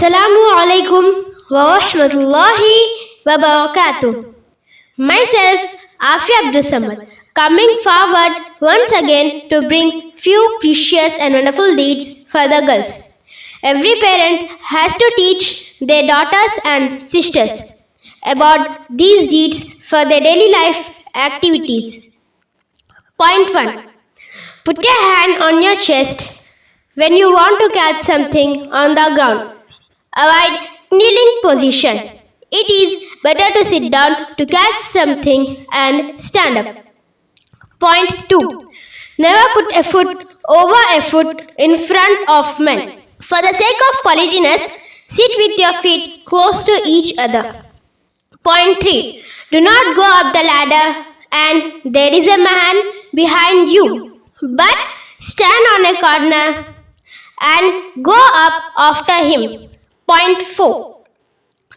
Assalamu alaikum wa rahmatullahi wa barakatuh. Myself, Afiya Abdus Samad, coming forward once again to bring few precious and wonderful deeds for the girls. Every parent has to teach their daughters and sisters about these deeds for their daily life activities. Point 1. Put your hand on your chest when you want to catch something on the ground. Avoid kneeling position. It is better to sit down to catch something and stand up. Point 2. Never put a foot over a foot in front of men. For the sake of politeness, sit with your feet close to each other. Point 3. Do not go up the ladder and there is a man behind you, but stand on a corner and go up after him. Point 4.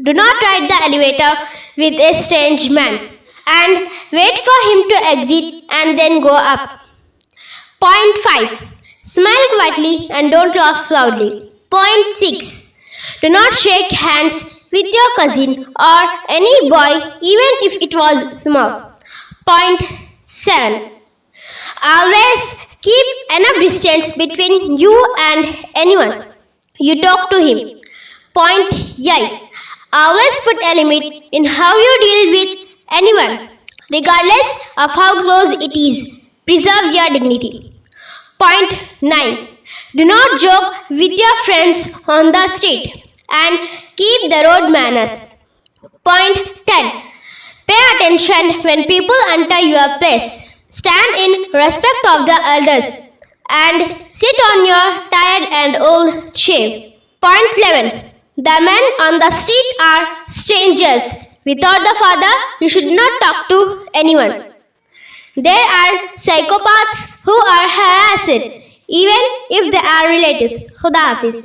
Do not ride the elevator with a strange man and wait for him to exit and then go up. Point 5. Smile quietly and don't laugh loudly. Point 6. Do not shake hands with your cousin or any boy even if it was small. Point 7. Always keep enough distance between you and anyone you talk to him. Point 8. Always put a limit in how you deal with anyone, regardless of how close it is. Preserve your dignity. Point 9. Do not joke with your friends on the street and keep the road manners. Point 10. Pay attention when people enter your place. Stand in respect of the elders and sit on your tired and old chair. Point 11. The men on the street are strangers. Without the father, you should not talk to anyone. There are psychopaths who are harassed, even if they are relatives. Khuda Hafiz.